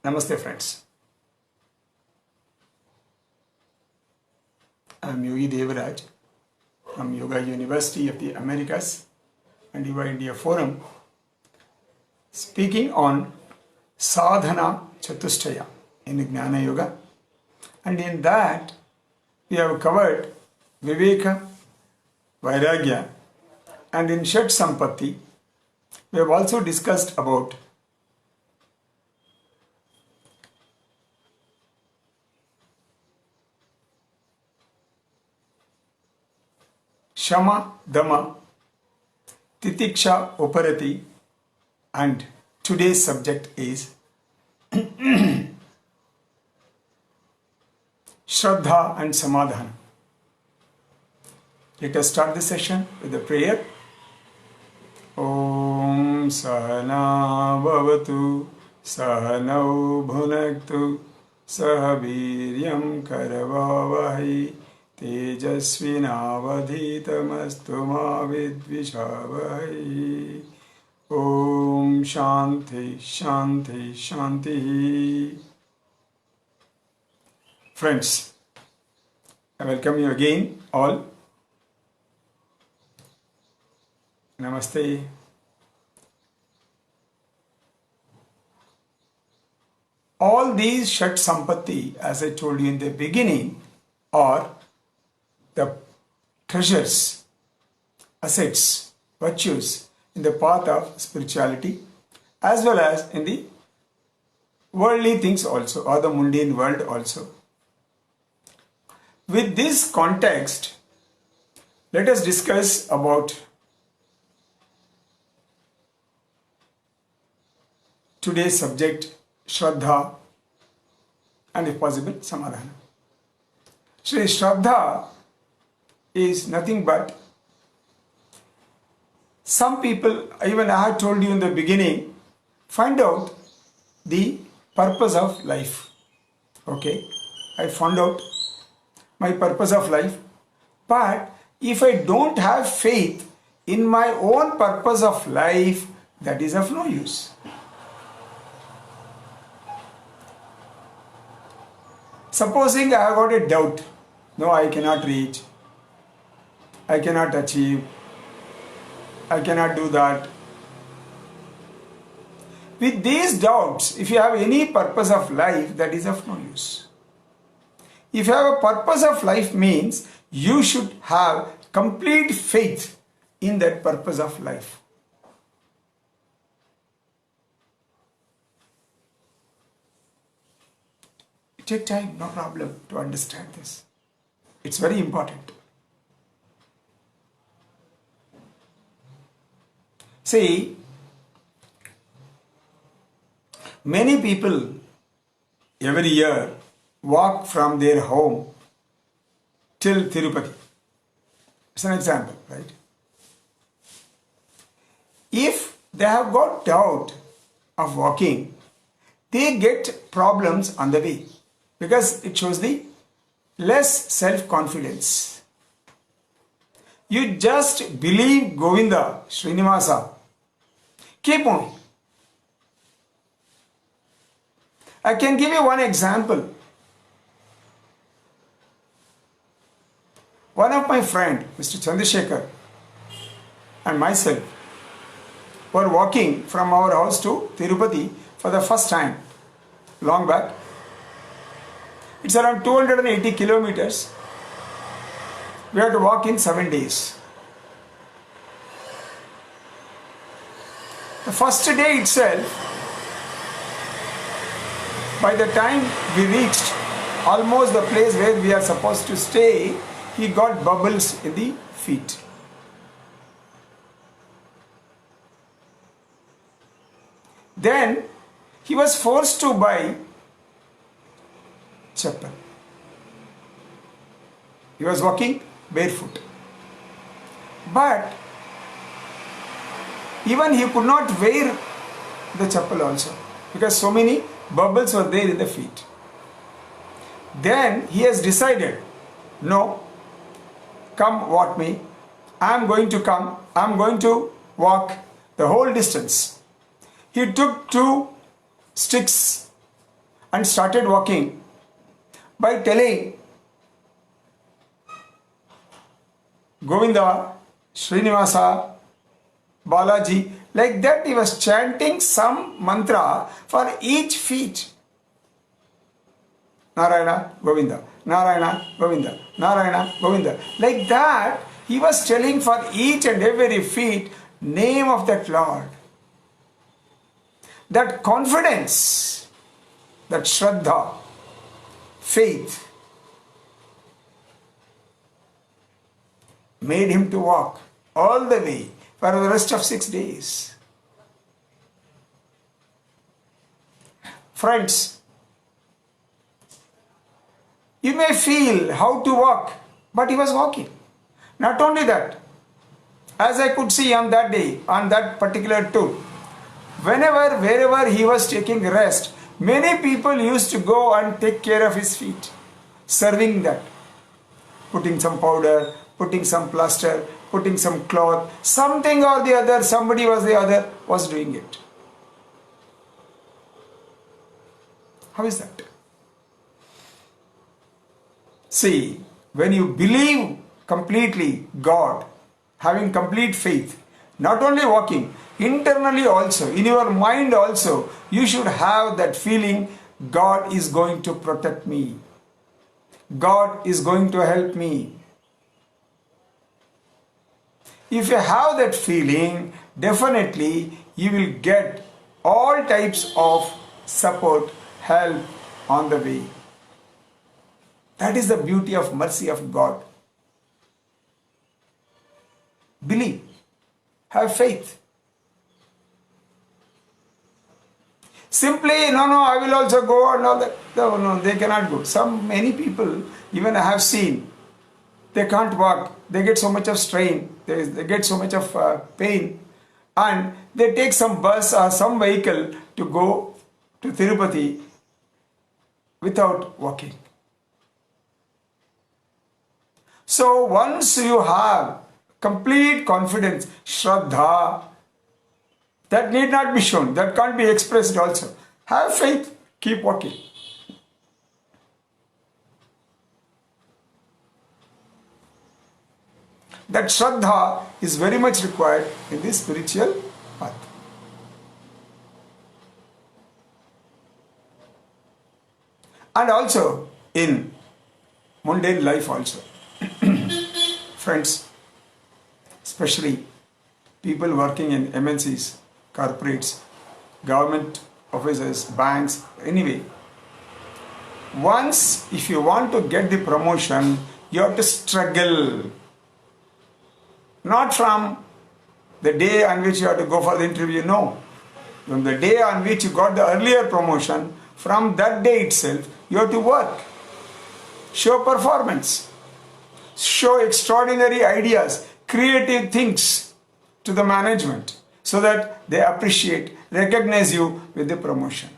Namaste friends. I am Yogi Devaraj from Yoga University of the Americas and Yuva India Forum, speaking on Sadhana Chatustaya in Jnana Yoga, and in that we have covered Viveka, Vairagya, and in Shat Sampatti we have also discussed about Shama, Dama, Titiksha, Uparati, and today's subject is Shraddha and Samadhana. Let us start the session with a prayer. Om Sahana Bhavatu Sahanau Bhunaktu Sahaviryam Karavavahi Tejasvinavadhitamastu ma vidvishavai. Om Shanti Shanti Shanti. Friends, I welcome you again all. Namaste. All these Shat Sampatti, as I told you in the beginning, are the treasures, assets, virtues in the path of spirituality, as well as in the worldly things also, or the mundane world also. With this context, let us discuss about today's subject, Shraddha, and if possible, Samadhana. Shri Shraddha is nothing but, some people, even I had told you in the beginning, find out the purpose of life. Okay, I found out my purpose of life, but if I don't have faith in my own purpose of life, that is of no use. Supposing I have got a doubt, no, I cannot reach, I cannot achieve, I cannot do that. With these doubts, if you have any purpose of life, that is of no use. If you have a purpose of life, means you should have complete faith in that purpose of life. It takes time, no problem, to understand this. It's very important. See, many people every year walk from their home till Tirupati. It's an example, right? If they have got doubt of walking, they get problems on the way because it shows the less self-confidence. You just believe Govinda, Srinivasa. Keep on. I can give you one example. One of my friend, Mr. Chandrasekhar, and myself were walking from our house to Tirupati for the first time, long back. It's around 280 kilometers. We have to walk in 7 days. The first day itself, by the time we reached almost the place where we are supposed to stay, he got bubbles in the feet. Then he was forced to buy chappal. He was walking barefoot. But even he could not wear the chappal also because so many bubbles were there in the feet. Then he has decided, no, come what may, I am going to come, I am going to walk the whole distance. He took 2 sticks and started walking by telling Govinda, Srinivasa, Balaji, like that he was chanting some mantra for each feet. Narayana, Govinda, Narayana, Govinda, Narayana, Govinda. Like that, he was telling for each and every feet name of that Lord. That confidence, that Shraddha, faith, made him to walk all the way for the rest of 6 days. Friends, you may feel how to walk, but he was walking. Not only that, as I could see on that day, on that particular tour, wherever he was taking rest, many people used to go and take care of his feet, serving that, putting some powder, putting some plaster, putting some cloth, something or the other, somebody was doing it. How is that? See, when you believe completely God, having complete faith, not only walking, internally also, in your mind also, you should have that feeling, God is going to protect me. God is going to help me. If you have that feeling, definitely you will get all types of support, help on the way. That is the beauty of mercy of God. Believe. Have faith. Simply, no, I will also go and all that. No, they cannot go. Many people, even I have seen, they can't walk. They get so much of strain. They get so much of pain. And they take some bus or some vehicle to go to Tirupati without walking. So once you have complete confidence, Shraddha, that need not be shown, that can't be expressed also. Have faith, keep walking. That Shraddha is very much required in this spiritual path. And also in mundane life also. Friends, especially people working in MNCs, corporates, government offices, banks, anyway. Once, if you want to get the promotion, you have to struggle. Not from the day on which you have to go for the interview, no. From the day on which you got the earlier promotion, from that day itself, you have to work. Show performance. Show extraordinary ideas, creative things to the management so that they appreciate, recognize you with the promotion.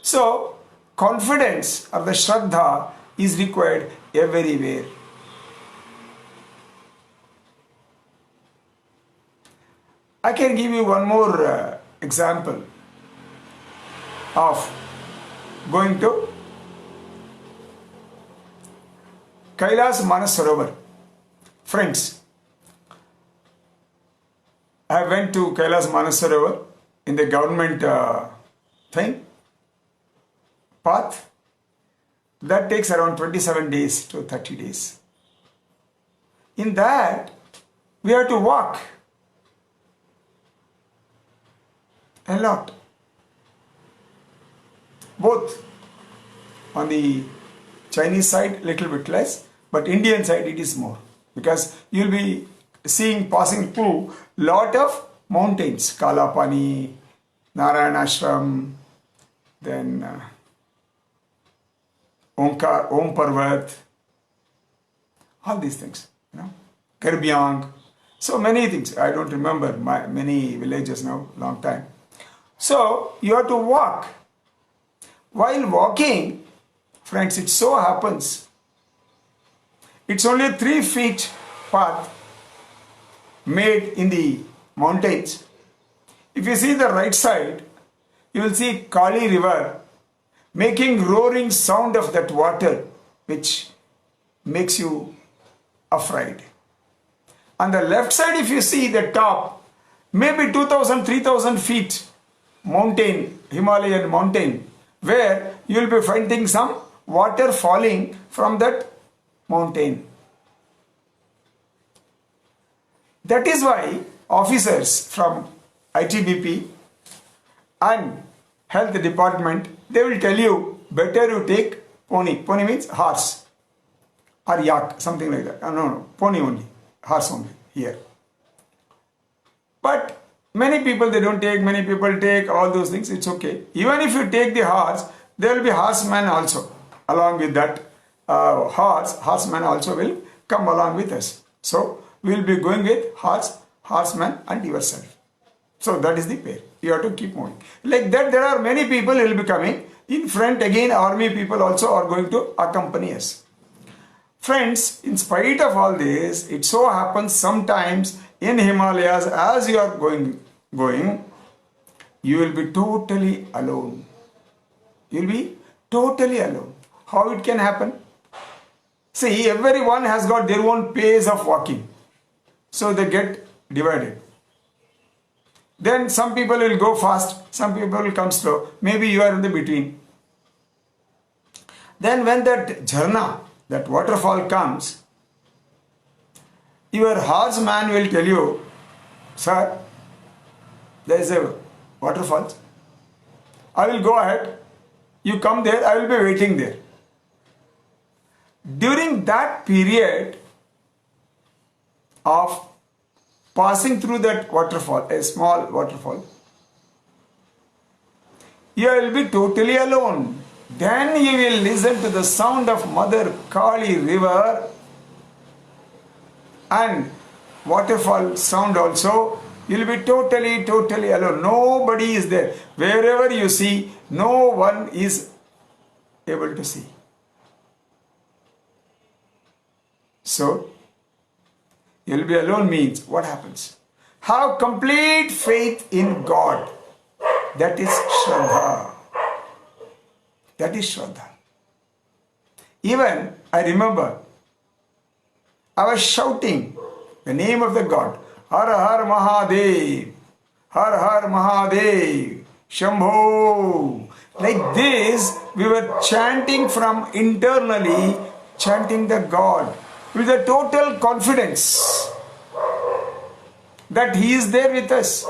So, confidence or the Shraddha is required everywhere. I can give you one more example of going to Kailas Manasarovar. Friends, I went to Kailas Manasarovar in the government path. That takes around 27 days to 30 days. In that, we have to walk a lot. Both on the Chinese side, little bit less, but Indian side it is more. Because you'll be passing through lot of mountains, Kalapani, Narayanashram, then Om Parvat, all these things, Karbyang, so many things. I don't remember many villages now, long time. So you have to walk. While walking, friends, it so happens, it's only 3 feet path made in the mountains. If you see the right side, you will see Kali river making roaring sound of that water which makes you afraid. On the left side, if you see the top, maybe 2000, 3000 feet mountain, Himalayan mountain, where you will be finding some water falling from that mountain. That is why officers from ITBP and health department, they will tell you better you take pony. Pony means horse or yak, something like that. No, pony only, horse only here. But many people they don't take, many people take all those things, it's okay. Even if you take the horse, there will be horseman also. Along with that horseman also will come along with us. So we will be going with horseman and yourself. So that is the pair. You have to keep moving. Like that there are many people who will be coming. In front again army people also are going to accompany us. Friends, in spite of all this, it so happens sometimes in Himalayas as you are going, you will be totally alone. You will be totally alone. How it can happen? See, everyone has got their own pace of walking. So they get divided. Then some people will go fast, some people will come slow. Maybe you are in the between. Then when that jharna, that waterfall comes, your horseman will tell you, sir, there is a waterfall. I will go ahead. You come there, I will be waiting there. During that period of passing through that waterfall, a small waterfall, you will be totally alone. Then you will listen to the sound of Mother Kali river and waterfall sound also. You will be totally alone. Nobody is there. Wherever you see, no one is able to see. So, you will be alone means what happens? Have complete faith in God. That is Shraddha. That is Shraddha. Even I remember I was shouting the name of the God. Har Har Mahadev. Har Har Mahadev. Shambho. Like this, we were chanting from internally, chanting the God with a total confidence that He is there with us.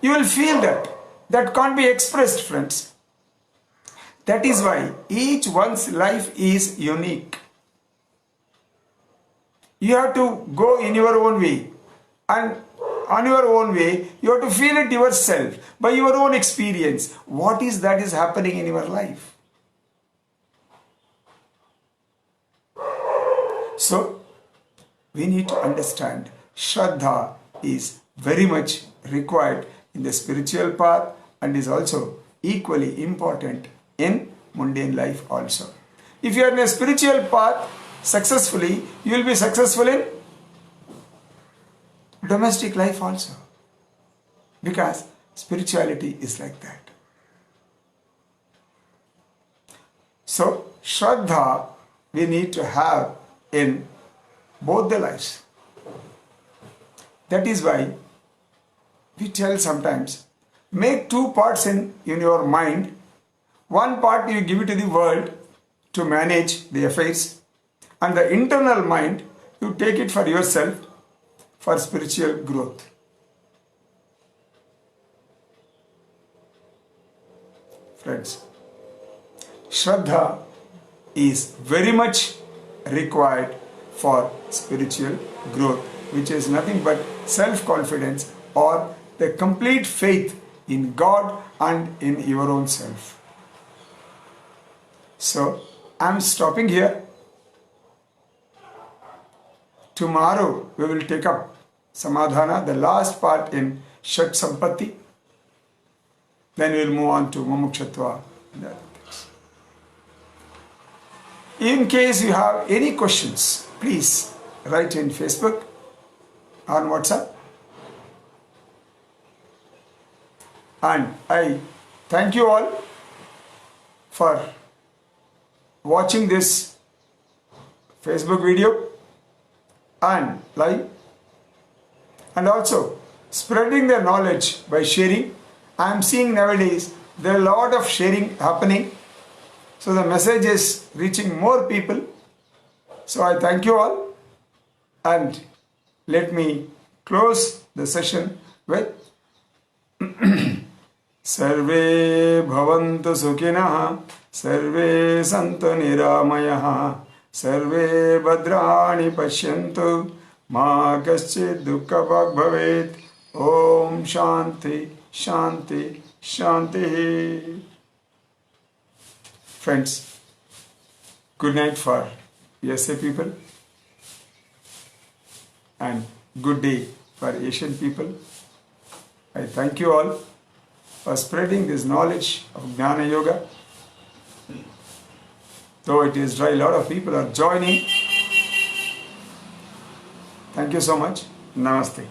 You will feel that. That can't be expressed, friends. That is why each one's life is unique. You have to go in your own way, and on your own way you have to feel it yourself by your own experience. What is that is happening in your life? So we need to understand Shraddha is very much required in the spiritual path and is also equally important in mundane life also. If you are in a spiritual path successfully, you will be successful in domestic life also. Because spirituality is like that. So, Shraddha we need to have in both the lives. That is why we tell sometimes, make two parts in your mind. One part you give it to the world to manage the affairs, and the internal mind you take it for yourself for spiritual growth. Friends, Shraddha is very much required for spiritual growth, which is nothing but self-confidence or the complete faith in God and in your own self. So, I am stopping here. Tomorrow we will take up Samadhana, the last part in Shat Sampatti. Then we will move on to Mumukshutva and other things. In case you have any questions, please write in Facebook or WhatsApp. And I thank you all for watching this Facebook video and live, and also spreading the knowledge by sharing. I am seeing nowadays there are a lot of sharing happening, so the message is reaching more people. So I thank you all, and let me close the session with Sarve bhavantu sukhinah, sarve santu niramayah, sarve bhadrani pashyantu, ma kaschid dukkha bhag bhavet. Om Shanti Shanti Shanti. Friends, good night for USA people and good day for Asian people. I thank you all for spreading this knowledge of Jnana Yoga. Though it is dry, a lot of people are joining. Thank you so much. Namaste.